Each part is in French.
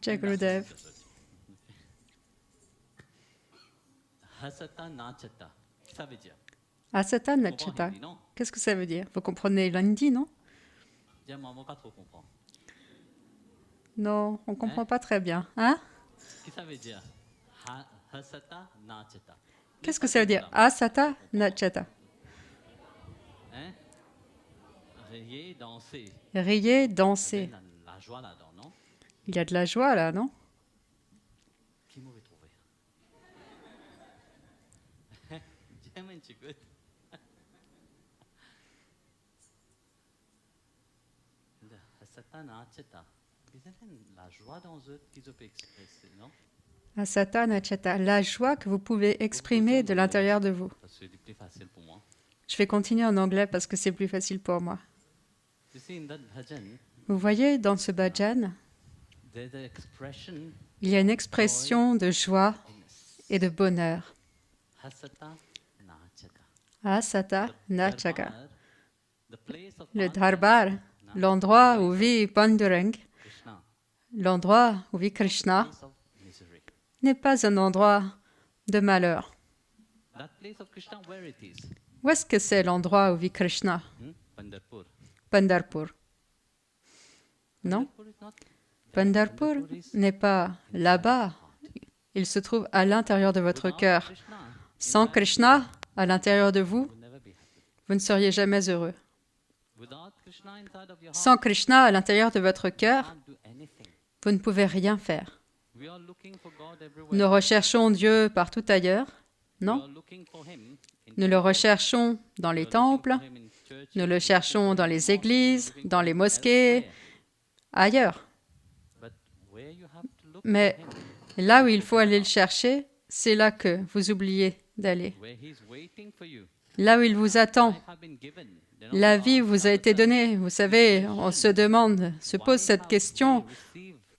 Jai Gurudev. Hasata nachata. Ça veut dire. Asata Comprends Nachata. hindi, non? Qu'est-ce que ça veut dire? Vous comprenez l'hindi, non? Moi, pas trop comprendre. Non, on ne comprend pas très bien. Hein? Qu'est-ce que ça veut dire? Hasata nachata. Qu'est-ce que ça veut dire? Asata Nachata. Hein? Riez, danser. Riez, danser. La joie là-dedans, non? Il y a de la joie là, non? Qui m'aurait trouvé? Jamen, c'est good. Hasata nachata. La joie dans eux qu'ils ont pu exprimer, non? Asata Nachata. La joie que vous pouvez exprimer de l'intérieur de vous. C'est plus facile pour moi. Je vais continuer en anglais parce que c'est plus facile pour moi. You see, in that bhajan, Vous voyez, dans ce bhajan, there's an expression il y a une expression de joie et de bonheur. hasata nachata. Asata Nachaka. The place of Le darbar, l'endroit où vit Pandurang, Krishna, l'endroit où vit Krishna, place of misery. n'est pas un endroit de malheur. That place of Krishna, where it is? Où est-ce que c'est l'endroit où vit Krishna? Pandharpur. Pandharpur. Non, Pandharpur is not Pandharpur n'est pas là-bas. Il se trouve à l'intérieur de votre cœur. Krishna. Sans Krishna, à l'intérieur de vous, You'll never be happy. vous ne seriez jamais heureux. Without Krishna inside of your heart, Sans Krishna à l'intérieur de votre you cœur, can't do anything. vous ne pouvez rien faire. We are looking for God everywhere. Nous recherchons Dieu partout ailleurs, We non? are looking for Him in Nous le recherchons dans les temples, Him in church, nous le cherchons dans les églises, dans les mosquées, ailleurs. but where you have to look Mais for Him, là où il faut aller le chercher, c'est là que vous oubliez d'aller. where He's waiting for you. Là où il vous attend. Life have been given. You know, La vie vous a été donnée. Vous savez, on se demande, se pose cette question,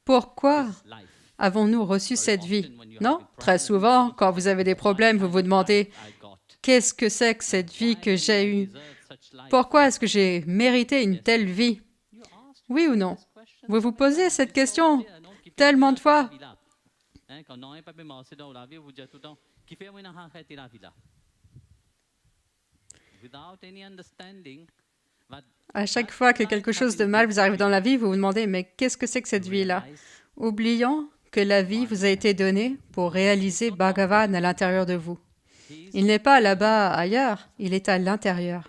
pourquoi life. avons-nous reçu cette vie? Non? Très souvent, quand vous avez des problèmes, vous vous demandez, I got. qu'est-ce que c'est que cette vie que j'ai eue? Deserve such life. Pourquoi est-ce que j'ai mérité une telle vie? You ask Oui ou non? this question. Vous vous posez cette question Yeah, non, qui fait tellement la de fois. vie là. Hein, quand non, pas bien marché dans la vie, vous dites tout le temps, qui fait moi arrêter la vie là. Without any understanding, but À chaque fois que quelque chose de mal vous arrive dans la vie, vous vous demandez, mais qu'est-ce que c'est que cette vie-là? realize Oubliant que la vie vous a été donnée pour réaliser Bhagavan à l'intérieur de vous. he's Il n'est pas là-bas ailleurs, il est à l'intérieur.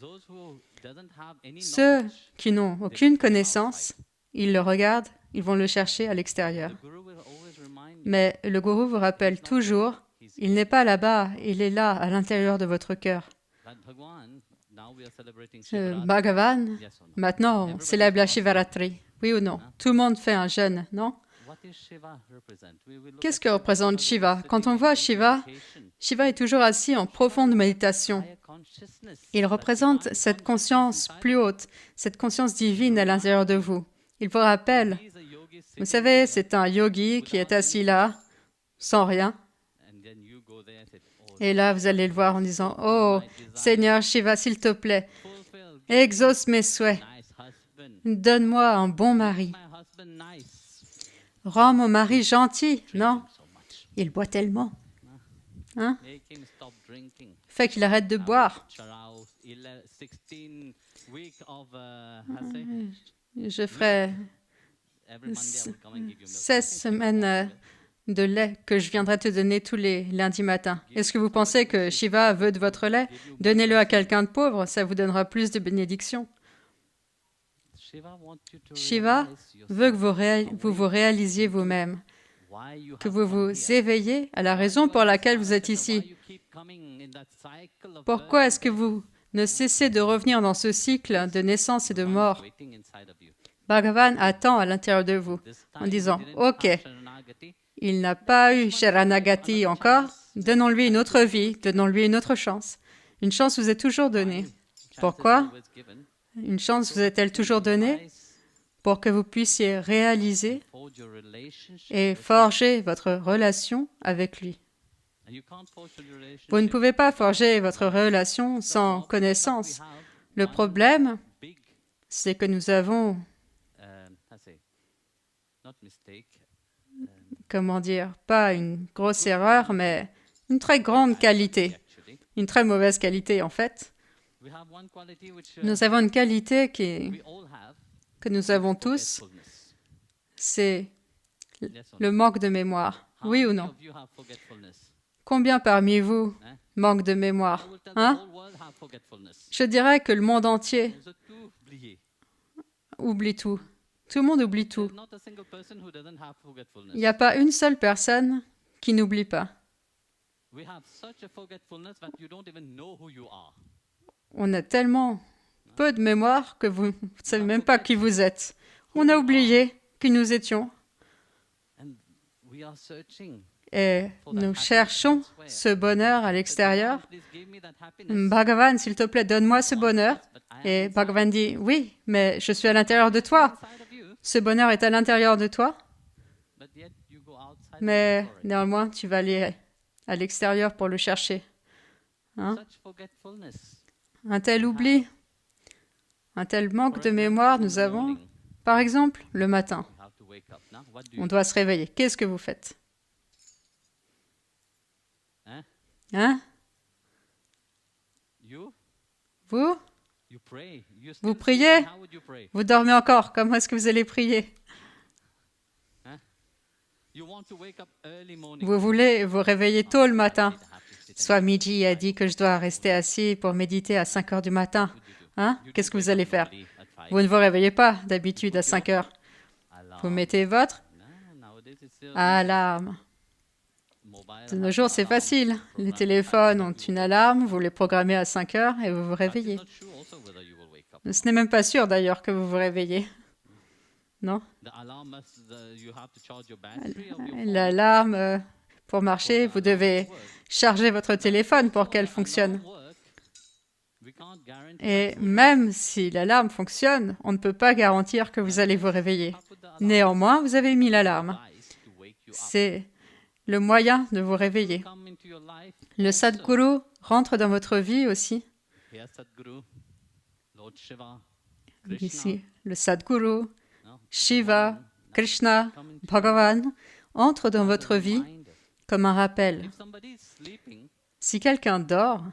those who doesn't have any Ceux knowledge. qui n'ont aucune connaissance, ils le regardent, ils vont le chercher à l'extérieur. The Guru will always remind you, Mais le gourou vous rappelle toujours, il n'est pas là-bas, il est là, à l'intérieur de votre cœur. that Bhagwan, now we are celebrating Ce Shivratri. Bhagavan, Yes or no? maintenant, on célèbre la Shivaratri. Oui ou non? Tout le monde fait un jeûne, non? What is Shiva represent? We will look Qu'est-ce at que Shiva représente because Shiva? it's Quand on sitting voit in Shiva, meditation. Shiva est toujours assis en profonde méditation. Higher consciousness, Il that représente divine cette consciousness conscience inside plus haute, cette conscience divine à l'intérieur de vous. Il vous rappelle, He is a yogi vous sitting savez, there, c'est un yogi qui est assis là, sans rien. and then you go there and say, oh, Et là, vous allez le voir en disant, « Oh, Seigneur Shiva, s'il te plaît, fulfill, exauce mes souhaits. nice husband, Donne-moi un bon mari. my husband nice. Rends mon mari gentil. » Non, So much. il boit tellement. Hein? Make him stop drinking. Fait qu'il arrête de boire. Charao, 16 week of, how say, Je ferai every Monday I will come and give you milk. 16 semaines de lait que je viendrai te donner tous les lundis matins. Est-ce que vous pensez que Shiva veut de votre lait? Donnez-le à quelqu'un de pauvre, ça vous donnera plus de bénédictions. Shiva wants you to Shiva realize yourself, veut que vous vous réalisiez vous-même, why you que have vous come vous here. éveillez à la raison pour laquelle vous êtes Why ici. you keep coming in that cycle of Pourquoi birth est-ce que vous ne cessez de revenir dans ce cycle de naissance et de mort? waiting inside of you. Bhagavan attend à l'intérieur de vous This en time disant, he didn't « Ok, have Sharanagati. il n'a pas eu Sharanagati encore, donnons-lui une autre vie, donnons-lui une autre chance. Une chance vous est toujours donnée. Chance Pourquoi? is always given. Une chance vous est-elle toujours donnée? Realize, Pour que vous puissiez réaliser forge your relationship et with forger votre relation avec lui. him. And you can't forge your relationship Vous ne pouvez pas forger votre relation sans connaissance. Le problème, big, c'est que nous avons how say, comment dire, pas une grosse erreur, mais une très grande qualité, une très mauvaise qualité en fait. Nous avons une qualité que nous avons tous, c'est le manque de mémoire. Oui ou non? Combien parmi vous manquent de mémoire? Hein? Je dirais que le monde entier oublie tout. Tout le monde oublie tout. Il n'y a pas une seule personne qui n'oublie pas. On a tellement peu de mémoire que vous ne savez même pas qui vous êtes. On a oublié qui nous étions. Et nous cherchons ce bonheur à l'extérieur. Bhagavan, s'il te plaît, donne-moi ce bonheur. Et Bhagavan dit, oui, mais je suis à l'intérieur de toi. Ce bonheur est à l'intérieur de toi. Mais néanmoins, tu vas aller à l'extérieur pour le chercher. Hein? Un tel oubli, un tel manque de mémoire nous avons. Par exemple, le matin, on doit se réveiller. Qu'est-ce que vous faites? Hein? Vous? Vous priez? Vous dormez encore. Comment est-ce que vous allez prier? Vous voulez vous réveiller tôt le matin. Swamiji a dit que je dois rester assis pour méditer à 5 heures du matin. Hein? Qu'est-ce que vous allez faire? Vous ne vous réveillez pas d'habitude à 5 heures. Vous mettez votre alarme. De nos jours, c'est facile. Les téléphones ont une alarme, vous les programmez à 5 heures et vous vous réveillez. Ce n'est même pas sûr d'ailleurs que vous vous réveillez. Non? L'alarme, pour marcher, vous devez charger votre téléphone pour qu'elle fonctionne. Et même si l'alarme fonctionne, on ne peut pas garantir que vous allez vous réveiller. Néanmoins, vous avez mis l'alarme. C'est le moyen de vous réveiller. Le Sadguru rentre dans votre vie aussi. Ici, le Sadguru, Shiva, Krishna, Bhagavan entrent dans votre vie comme un rappel. Si quelqu'un dort,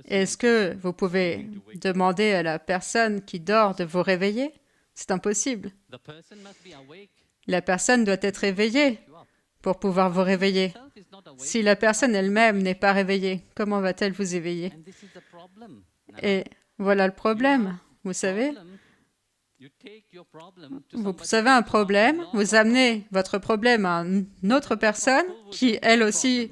est-ce que vous pouvez demander à la personne qui dort de vous réveiller? C'est impossible. La personne doit être éveillée pour pouvoir vous réveiller. Si la personne elle-même n'est pas réveillée, comment va-t-elle vous éveiller? Et voilà le problème, vous savez. Vous avez un problème, vous amenez votre problème à une autre personne qui, elle aussi,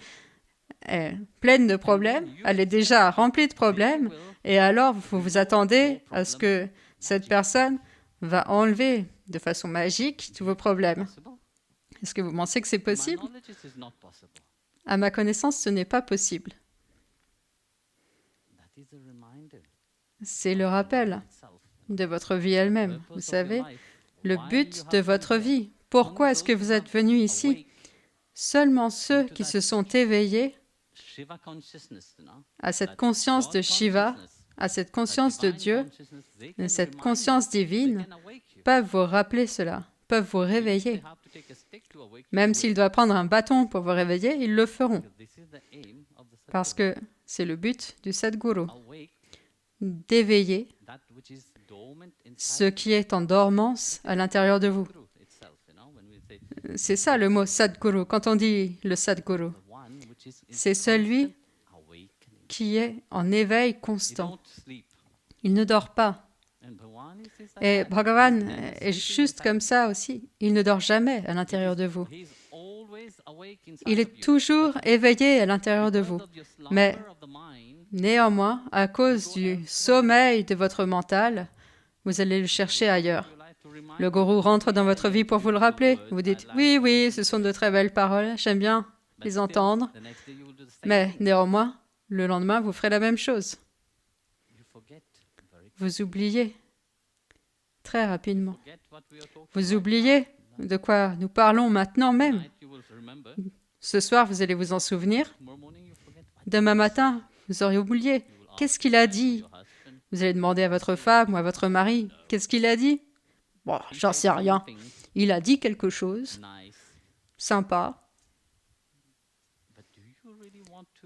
est pleine de problèmes, elle est déjà remplie de problèmes, et alors vous vous attendez à ce que cette personne va enlever de façon magique tous vos problèmes. Est-ce que vous pensez que c'est possible? À ma connaissance, ce n'est pas possible. C'est le rappel de votre vie elle-même. Vous savez, le but de votre vie. Pourquoi est-ce que vous êtes venu ici? Seulement ceux qui se sont éveillés à cette conscience de Shiva, à cette conscience de Dieu, à cette conscience divine, peuvent vous rappeler cela, peuvent vous réveiller. Même s'ils doivent prendre un bâton pour vous réveiller, ils le feront. Parce que c'est le but du Sadguru, d'éveiller ce qui est en dormance à l'intérieur de vous. C'est ça le mot Sadguru. Quand on dit le Sadguru, c'est celui qui est en éveil constant. Il ne dort pas. Et Bhagavan est juste comme ça aussi. Il ne dort jamais à l'intérieur de vous. Il est toujours éveillé à l'intérieur de vous. Mais néanmoins, à cause du sommeil de votre mental, vous allez le chercher ailleurs. Le gourou rentre dans votre vie pour vous le rappeler. Vous dites, oui, oui, ce sont de très belles paroles, j'aime bien les entendre. Mais néanmoins, le lendemain, vous ferez la même chose. Vous oubliez très rapidement. Vous oubliez de quoi nous parlons maintenant même. Ce soir, vous allez vous en souvenir. Demain matin, vous aurez oublié. Qu'est-ce qu'il a dit? Vous allez demander à votre femme ou à votre mari, qu'est-ce qu'il a dit? Bon, j'en sais rien. Il a dit quelque chose, sympa.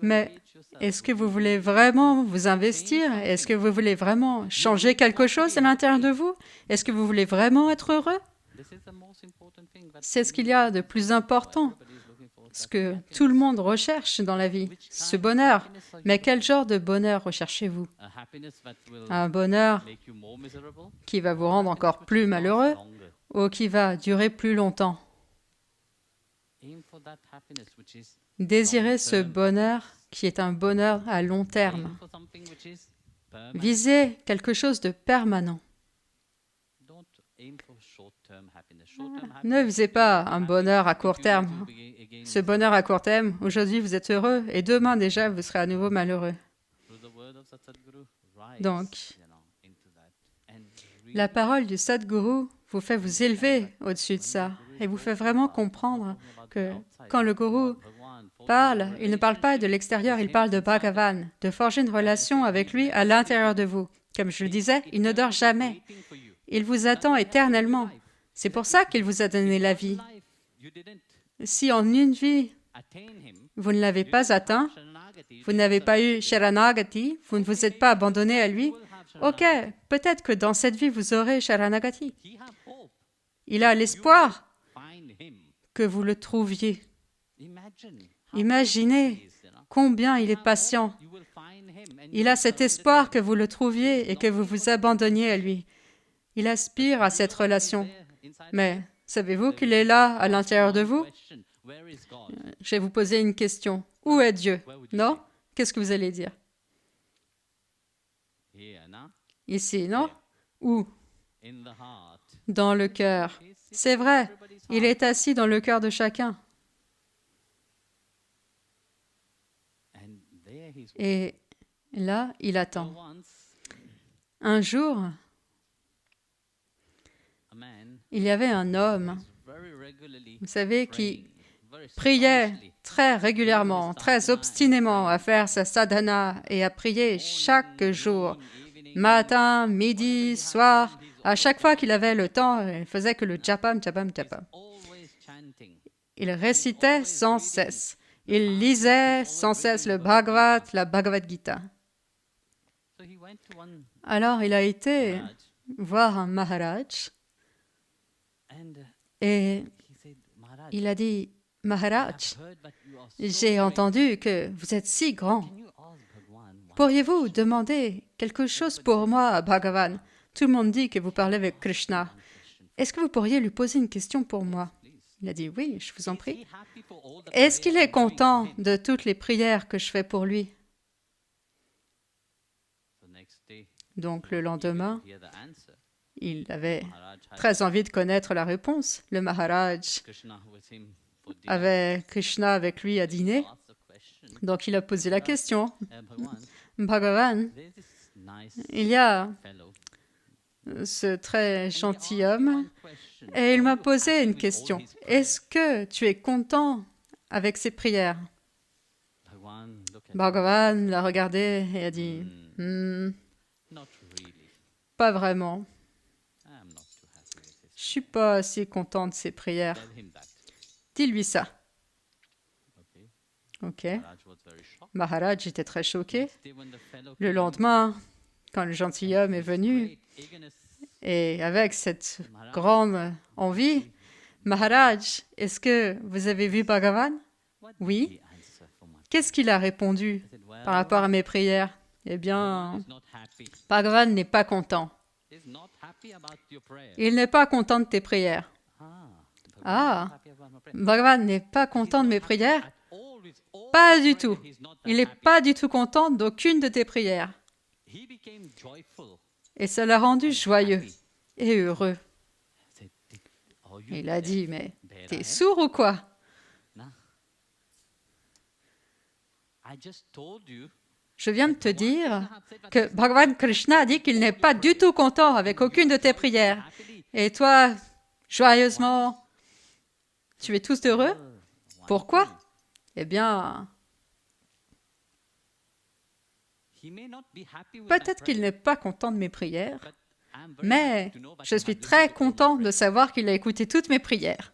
Mais est-ce que vous voulez vraiment vous investir? Est-ce que vous voulez vraiment changer quelque chose à l'intérieur de vous? Est-ce que vous voulez vraiment être heureux? C'est ce qu'il y a de plus important, ce que tout le monde recherche dans la vie, ce bonheur. Mais quel genre de bonheur recherchez-vous? Un bonheur qui va vous rendre encore plus malheureux ou qui va durer plus longtemps? Désirez ce bonheur qui est un bonheur à long terme. Visez quelque chose de permanent. Ne visez pas un bonheur à court terme. Ce bonheur à court terme, aujourd'hui vous êtes heureux et demain déjà vous serez à nouveau malheureux. Donc, la parole du Sadhguru vous fait vous élever au-dessus de ça et vous fait vraiment comprendre que quand le gourou parle, il ne parle pas de l'extérieur, il parle de Bhagavan, de forger une relation avec lui à l'intérieur de vous. Comme je le disais, il ne dort jamais. Il vous attend éternellement. C'est pour ça qu'il vous a donné la vie. Si en une vie, vous ne l'avez pas atteint, vous n'avez pas eu Sharanagati, vous ne vous êtes pas abandonné à lui, ok, peut-être que dans cette vie, vous aurez Sharanagati. Il a l'espoir que vous le trouviez. Imaginez combien il est patient. Il a cet espoir que vous le trouviez et que vous vous abandonniez à lui. Il aspire à cette relation. Mais savez-vous qu'il est là, à l'intérieur de vous? Je vais vous poser une question. Où est Dieu? Non? Qu'est-ce que vous allez dire? Ici, non? Où? Dans le cœur. C'est vrai, il est assis dans le cœur de chacun. Et là, il attend. Un jour, il y avait un homme, vous savez, qui priait très régulièrement, très obstinément à faire sa sadhana et à prier chaque jour, matin, midi, soir. À chaque fois qu'il avait le temps, il faisait que le japam, japam, japam. Il récitait sans cesse. Il lisait sans cesse le Bhagavad, la Bhagavad Gita. Alors, il a été voir un Maharaj et il a dit, « Maharaj, j'ai entendu que vous êtes si grand. Pourriez-vous demander quelque chose pour moi à Bhagavan? Tout le monde dit que vous parlez avec Krishna. Est-ce que vous pourriez lui poser une question pour moi? » Il a dit, « Oui, je vous en prie. » Est-ce qu'il est content de toutes les prières que je fais pour lui? Donc, le lendemain, il avait très envie de connaître la réponse. Le Maharaj avait Krishna avec lui à dîner. Donc, il a posé la question. Bhagavan, il y a ce très gentil homme et il m'a posé une question. Est-ce que tu es content avec ses prières? Bhagavan l'a regardé et a dit, pas vraiment. Je suis pas assez content de ses prières. Dis-lui ça. Ok. Maharaj était très choqué. Le lendemain, quand le gentilhomme est venu, et avec cette grande envie, Maharaj, est-ce que vous avez vu Bhagavan? Oui. Qu'est-ce qu'il a répondu par rapport à mes prières? Eh bien, Bhagavan n'est pas content. Il n'est pas content de tes prières. Ah, Bhagavan n'est pas content de mes prières? Pas du tout. Il n'est pas du tout content d'aucune de tes prières. Et ça l'a rendu joyeux et heureux. Il a dit, mais t'es sourd ou quoi? Je viens de te dire que Bhagavan Krishna a dit qu'il n'est pas du tout content avec aucune de tes prières. Et toi, joyeusement, tu es tous heureux? Pourquoi? Eh bien, peut-être qu'il n'est pas content de mes prières, Mais je suis très content de savoir qu'il a écouté toutes mes prières.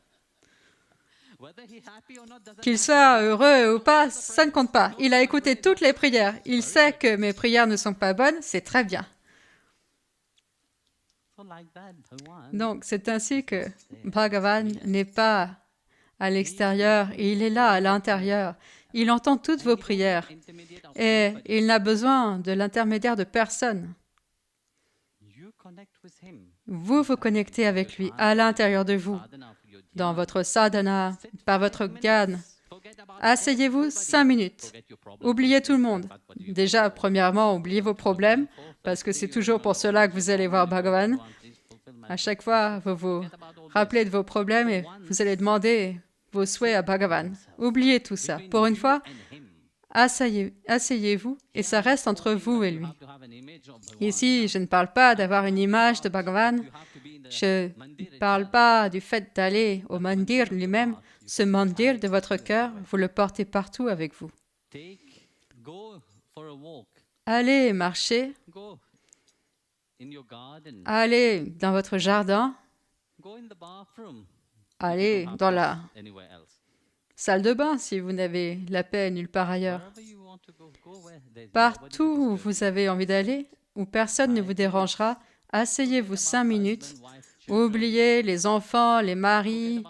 Qu'il soit heureux ou pas, ça ne compte pas. Il a écouté toutes les prières. Il sait que mes prières ne sont pas bonnes, c'est très bien. Donc, c'est ainsi que Bhagavan n'est pas à l'extérieur, il est là, à l'intérieur. Il entend toutes vos prières et il n'a besoin de l'intermédiaire de personne. Vous vous connectez avec lui à l'intérieur de vous, dans votre sadhana, par votre gyan. Asseyez-vous 5 minutes. Oubliez tout le monde. Déjà, premièrement, oubliez vos problèmes, parce que c'est toujours pour cela que vous allez voir Bhagavan. À chaque fois, vous vous rappelez de vos problèmes et vous allez demander vos souhaits à Bhagavan. Oubliez tout ça. Pour une fois, asseyez-vous et ça reste entre vous et lui. Ici, je ne parle pas d'avoir une image de Bhagavan. Je ne parle pas du fait d'aller au mandir lui-même. Ce mandir de votre cœur, vous le portez partout avec vous. Allez marcher. Allez dans votre jardin. Allez dans la salle de bain si vous n'avez la paix nulle part ailleurs. Partout où vous avez envie d'aller, où personne ne vous dérangera, asseyez-vous 5 minutes. Oubliez les enfants, les maris.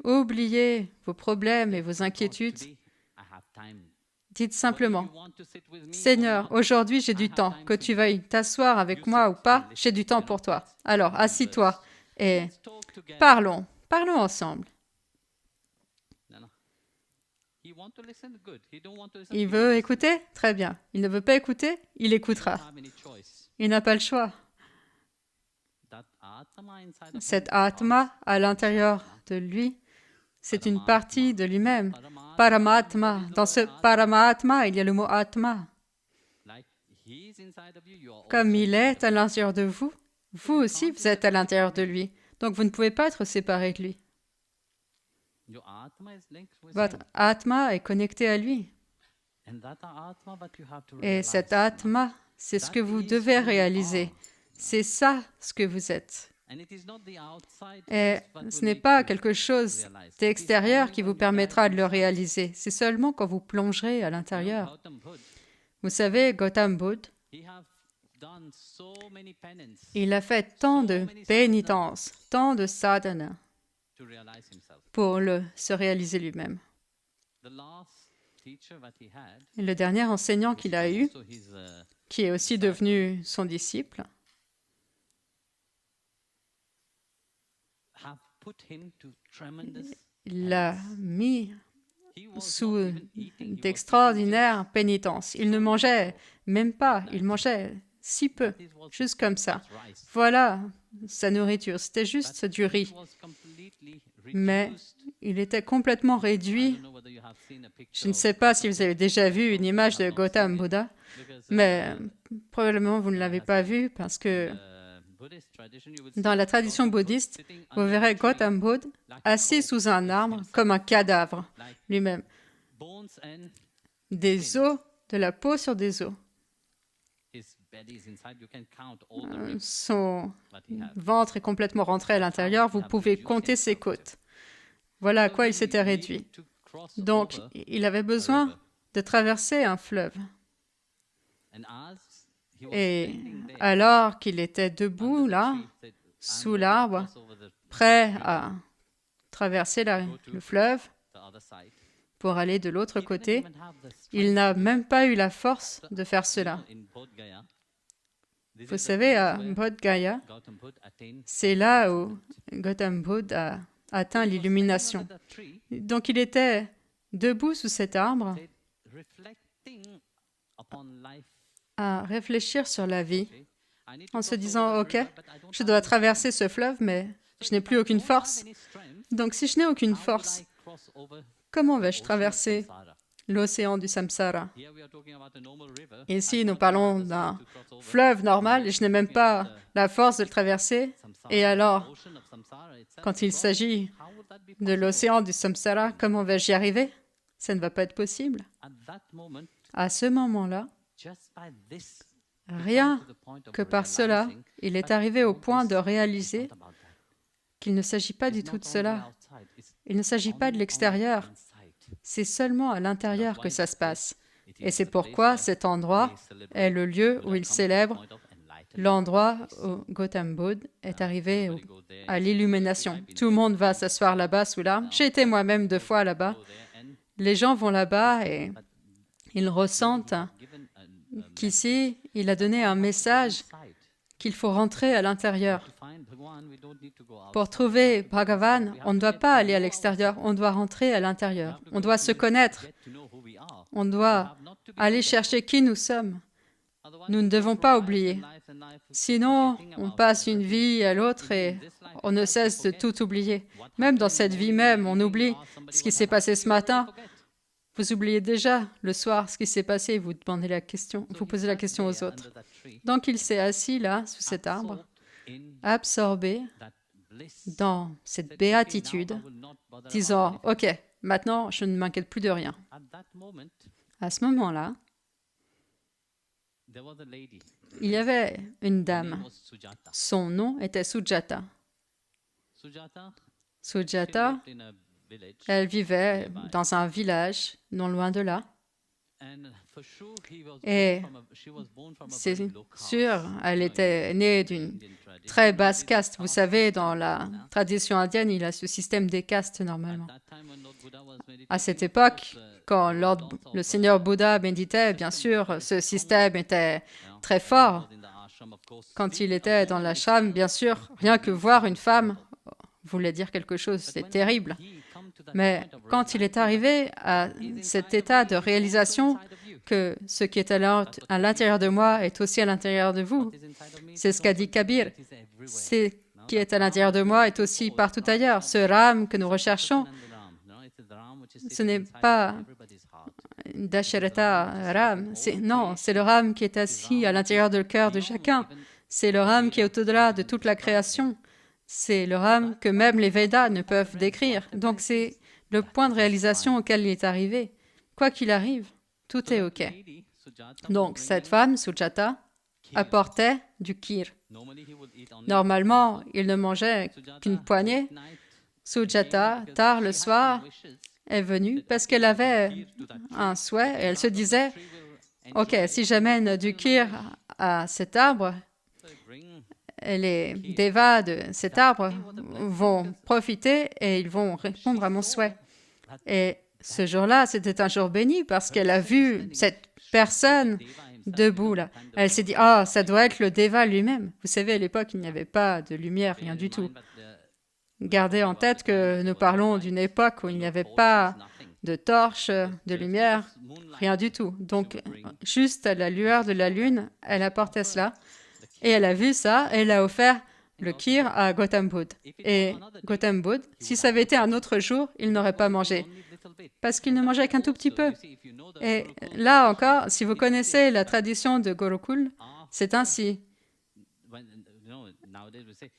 Oubliez vos problèmes et vos inquiétudes. Dites simplement, « Seigneur, aujourd'hui j'ai du temps. Que tu veuilles t'asseoir avec moi ou pas, j'ai du temps pour toi. Alors, assis-toi et parlons ensemble. » Il veut écouter? Très bien. Il ne veut pas écouter? Il écoutera. Il n'a pas le choix. Cet Atma à l'intérieur de lui, c'est une partie de lui-même. Paramatma. Dans ce Paramatma, il y a le mot Atma. Comme il est à l'intérieur de vous, vous aussi, vous êtes à l'intérieur de lui. Donc, vous ne pouvez pas être séparé de lui. Votre Atma est connecté à lui. Et cet Atma, c'est ce que vous devez réaliser. C'est ça ce que vous êtes. Et ce n'est pas quelque chose d'extérieur qui vous permettra de le réaliser. C'est seulement quand vous plongerez à l'intérieur. Vous savez, Gautam Buddha, il a fait tant de pénitences, tant de sadhana pour se réaliser lui-même. Et le dernier enseignant qu'il a eu, qui est aussi devenu son disciple, il l'a mis sous d'extraordinaires pénitences. Il ne mangeait même pas, il mangeait si peu, juste comme ça. Voilà sa nourriture, c'était juste du riz. Mais il était complètement réduit. Je ne sais pas si vous avez déjà vu une image de Gautam Buddha, mais probablement vous ne l'avez pas vu parce que dans la tradition bouddhiste, vous verrez Gautam Buddha assis sous un arbre comme un cadavre lui-même. Des os, de la peau sur des os. Son ventre est complètement rentré à l'intérieur, vous pouvez compter ses côtes. Voilà à quoi il s'était réduit. Donc, il avait besoin de traverser un fleuve. Et alors qu'il était debout, là, sous l'arbre, prêt à traverser le fleuve pour aller de l'autre côté, il n'a même pas eu la force de faire cela. Vous savez, à Bodh Gaya, c'est là où Gautam Buddha a atteint l'illumination. Donc il était debout sous cet arbre à réfléchir sur la vie en se disant « Ok, je dois traverser ce fleuve, mais je n'ai plus aucune force. Donc si je n'ai aucune force, comment vais-je traverser l'océan du samsara? » Ici, nous parlons d'un fleuve normal et je n'ai même pas la force de le traverser. Et alors, quand il s'agit de l'océan du samsara, comment vais-je y arriver? Ça ne va pas être possible. À ce moment-là, Rien que par cela, il est arrivé au point de réaliser qu'il ne s'agit pas du tout de cela. Il ne s'agit pas de l'extérieur. C'est seulement à l'intérieur que ça se passe. Et c'est pourquoi cet endroit est le lieu où il célèbre l'endroit où Gautam Buddha est arrivé à l'illumination. Tout le monde va s'asseoir là-bas sous l'arbre. J'ai été moi-même 2 fois là-bas. Les gens vont là-bas et ils ressentent qu'ici, il a donné un message qu'il faut rentrer à l'intérieur. Pour trouver Bhagavan, on ne doit pas aller à l'extérieur, on doit rentrer à l'intérieur. On doit se connaître. On doit aller chercher qui nous sommes. Nous ne devons pas oublier. Sinon, on passe une vie à l'autre et on ne cesse de tout oublier. Même dans cette vie même, on oublie ce qui s'est passé ce matin. Vous oubliez déjà le soir ce qui s'est passé et vous demandez la question, vous posez la question aux autres. Donc il s'est assis là, sous cet arbre, absorbé dans cette béatitude, disant « Ok, maintenant je ne m'inquiète plus de rien ». À ce moment-là, il y avait une dame. Son nom était Sujata. Sujata, elle vivait dans un village non loin de là. Et c'est sûr, elle était née d'une très basse caste. Vous savez, dans la tradition indienne, il y a ce système des castes normalement. À cette époque, quand le Seigneur Bouddha méditait, bien sûr, ce système était très fort. Quand il était dans l'ashram, bien sûr, rien que voir une femme voulait dire quelque chose, c'est terrible. Mais quand il est arrivé à cet état de réalisation que ce qui est à l'intérieur de moi est aussi à l'intérieur de vous, c'est ce qu'a dit Kabir. Ce qui est à l'intérieur de moi est aussi partout ailleurs. Ce Ram que nous recherchons, ce n'est pas Dasharata Ram. Non, c'est le Ram qui est assis à l'intérieur du cœur de chacun. C'est le Ram qui est au-delà de toute la création. C'est le Ram que même les Védas ne peuvent décrire. Donc c'est le point de réalisation auquel il est arrivé. Quoi qu'il arrive, tout est OK. Donc cette femme, Sujata, apportait du kir. Normalement, il ne mangeait qu'une poignée. Sujata, tard le soir, est venue parce qu'elle avait un souhait et elle se disait « Ok, si j'amène du kir à cet arbre, les devas de cet arbre vont profiter et ils vont répondre à mon souhait. » Et ce jour-là, c'était un jour béni parce qu'elle a vu cette personne debout là. Elle s'est dit « Ah, ça doit être le deva lui-même. » Vous savez, à l'époque, il n'y avait pas de lumière, rien du tout. Gardez en tête que nous parlons d'une époque où il n'y avait pas de torche, de lumière, rien du tout. Donc, juste à la lueur de la lune, elle apportait cela. Et elle a vu ça, et elle a offert le kir à Gautam Buddha. Et Gautam Buddha, si ça avait été un autre jour, il n'aurait pas mangé. Parce qu'il ne mangeait qu'un tout petit peu. Et là encore, si vous connaissez la tradition de Gurukul, c'est ainsi.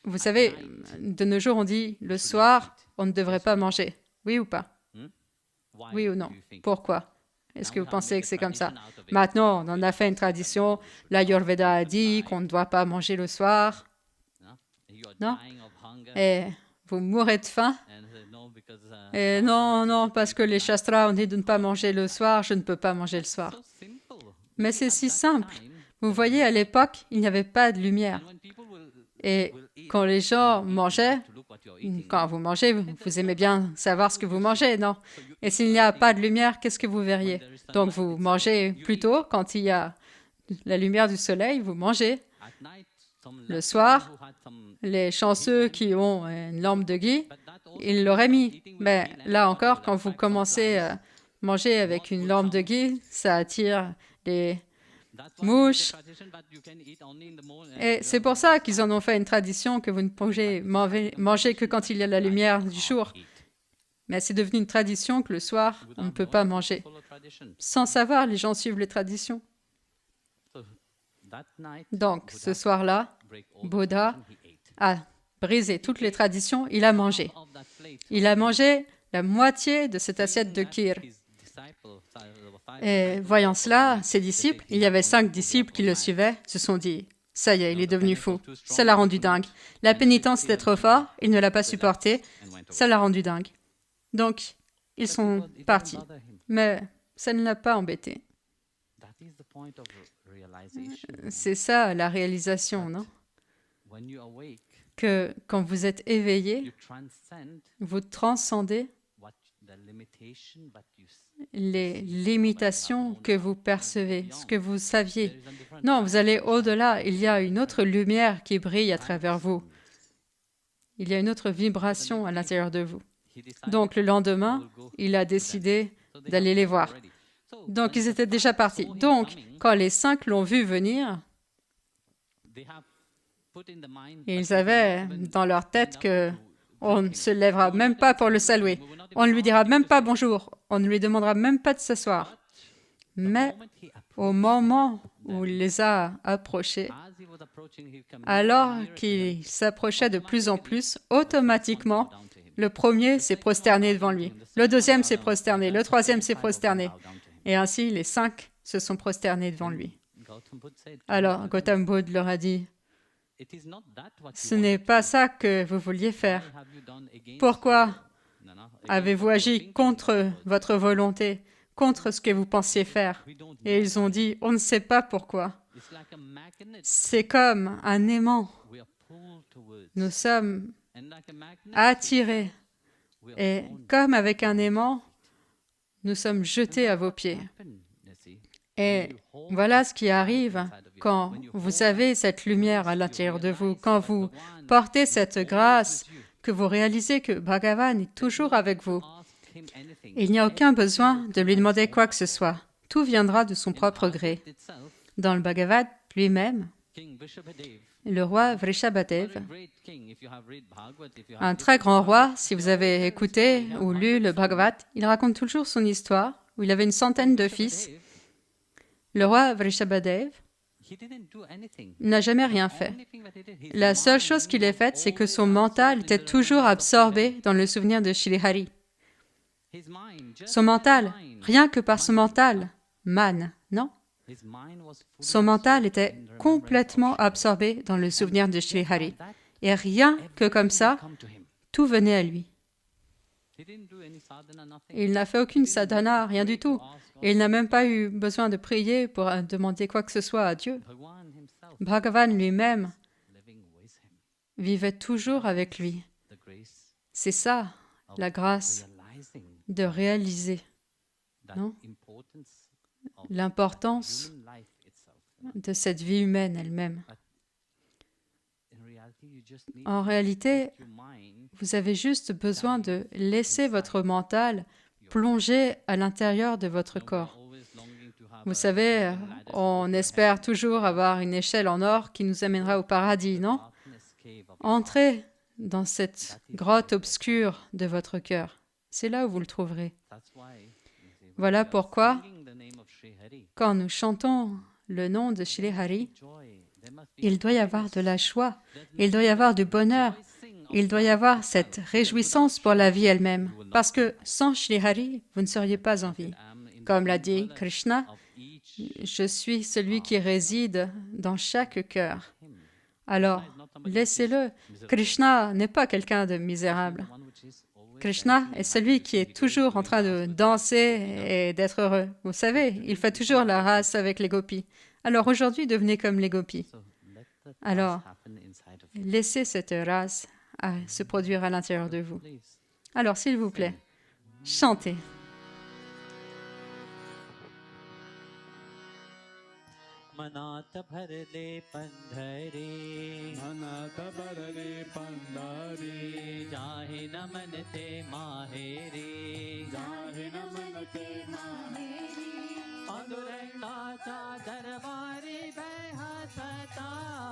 Vous savez, de nos jours, on dit le soir, on ne devrait pas manger. Oui ou pas? Oui ou non? Pourquoi? Est-ce que vous pensez que c'est comme ça? Maintenant, on en a fait une tradition. L'Ayurveda a dit qu'on ne doit pas manger le soir. Non? Et vous mourrez de faim. Et non, parce que les Shastras ont dit de ne pas manger le soir, je ne peux pas manger le soir. Mais c'est si simple. Vous voyez, à l'époque, il n'y avait pas de lumière. Et quand les gens mangeaient, quand vous mangez, vous aimez bien savoir ce que vous mangez, non? Et s'il n'y a pas de lumière, qu'est-ce que vous verriez? Donc vous mangez plutôt quand il y a la lumière du soleil, vous mangez. Le soir, les chanceux qui ont une lampe de ghee, ils l'auraient mis. Mais là encore, quand vous commencez à manger avec une lampe de ghee, ça attire les mouches. Et c'est pour ça qu'ils en ont fait une tradition que vous ne pouvez manger que quand il y a la lumière du jour. Mais c'est devenu une tradition que le soir, on ne peut pas manger. Sans savoir, les gens suivent les traditions. Donc, ce soir-là, Bouddha a brisé toutes les traditions, il a mangé. Il a mangé la moitié de cette assiette de kir. Et voyant cela, ses disciples, il y avait 5 disciples qui le suivaient, se sont dit, « Ça y est, il est devenu fou. Ça l'a rendu dingue. La pénitence était trop fort, il ne l'a pas supporté. Ça l'a rendu dingue. » Donc, ils sont partis. Mais ça ne l'a pas embêté. C'est ça la réalisation, non? Que quand vous êtes éveillé, vous transcendez les limitations que vous percevez, ce que vous saviez. Non, vous allez au-delà. Il y a une autre lumière qui brille à travers vous. Il y a une autre vibration à l'intérieur de vous. Donc, le lendemain, il a décidé d'aller les voir. Donc, ils étaient déjà partis. Donc, quand les 5 l'ont vu venir, ils avaient dans leur tête que on ne se lèvera même pas pour le saluer. On ne lui dira même pas bonjour. On ne lui demandera même pas de s'asseoir. Mais au moment où il les a approchés, alors qu'il s'approchait de plus en plus, automatiquement, le premier s'est prosterné devant lui. Le deuxième s'est prosterné. Le troisième s'est prosterné. Et ainsi, les 5 se sont prosternés devant lui. Alors, Gautam Buddha leur a dit, « Ce n'est pas ça que vous vouliez faire. Pourquoi avez-vous agi contre votre volonté, contre ce que vous pensiez faire? » Et ils ont dit, « On ne sait pas pourquoi. C'est comme un aimant. Nous sommes attirés. Et comme avec un aimant, nous sommes jetés à vos pieds. » Et voilà ce qui arrive quand vous avez cette lumière à l'intérieur de vous, quand vous portez cette grâce, que vous réalisez que Bhagavan est toujours avec vous. Il n'y a aucun besoin de lui demander quoi que ce soit. Tout viendra de son propre gré. Dans le Bhagavad lui-même, le roi Vrishabhadev, un très grand roi, si vous avez écouté ou lu le Bhagavad, il raconte toujours son histoire, où il avait une centaine de fils. Le roi Vrishabhadev n'a jamais rien fait. La seule chose qu'il ait faite, c'est que son mental était toujours absorbé dans le souvenir de Shri Hari. Son mental, rien que par son mental, man, non? Son mental était complètement absorbé dans le souvenir de Shri Hari. Et rien que comme ça, tout venait à lui. Il n'a fait aucune sadhana, rien du tout. Il n'a même pas eu besoin de prier pour demander quoi que ce soit à Dieu. Bhagavan lui-même vivait toujours avec lui. C'est ça, la grâce de réaliser, non? L'importance de cette vie humaine elle-même. En réalité, vous avez juste besoin de laisser votre mental plonger à l'intérieur de votre corps. Vous savez, on espère toujours avoir une échelle en or qui nous amènera au paradis, non? Entrez dans cette grotte obscure de votre cœur. C'est là où vous le trouverez. Voilà pourquoi, quand nous chantons le nom de Shri Hari, il doit y avoir de la joie, il doit y avoir du bonheur, il doit y avoir cette réjouissance pour la vie elle-même. Parce que sans Shri Hari, vous ne seriez pas en vie. Comme l'a dit Krishna, je suis celui qui réside dans chaque cœur. Alors, laissez-le. Krishna n'est pas quelqu'un de misérable. Krishna est celui qui est toujours en train de danser et d'être heureux. Vous savez, il fait toujours la race avec les gopis. Alors aujourd'hui, devenez comme les gopis. Alors, laissez cette race se produire à l'intérieur de vous. Alors, s'il vous plaît, chantez. Manata bharale pandhari, manata bharale pandhari, jahe namanate maheri, jahe namanate maheri, panduranga cha darbari behasata.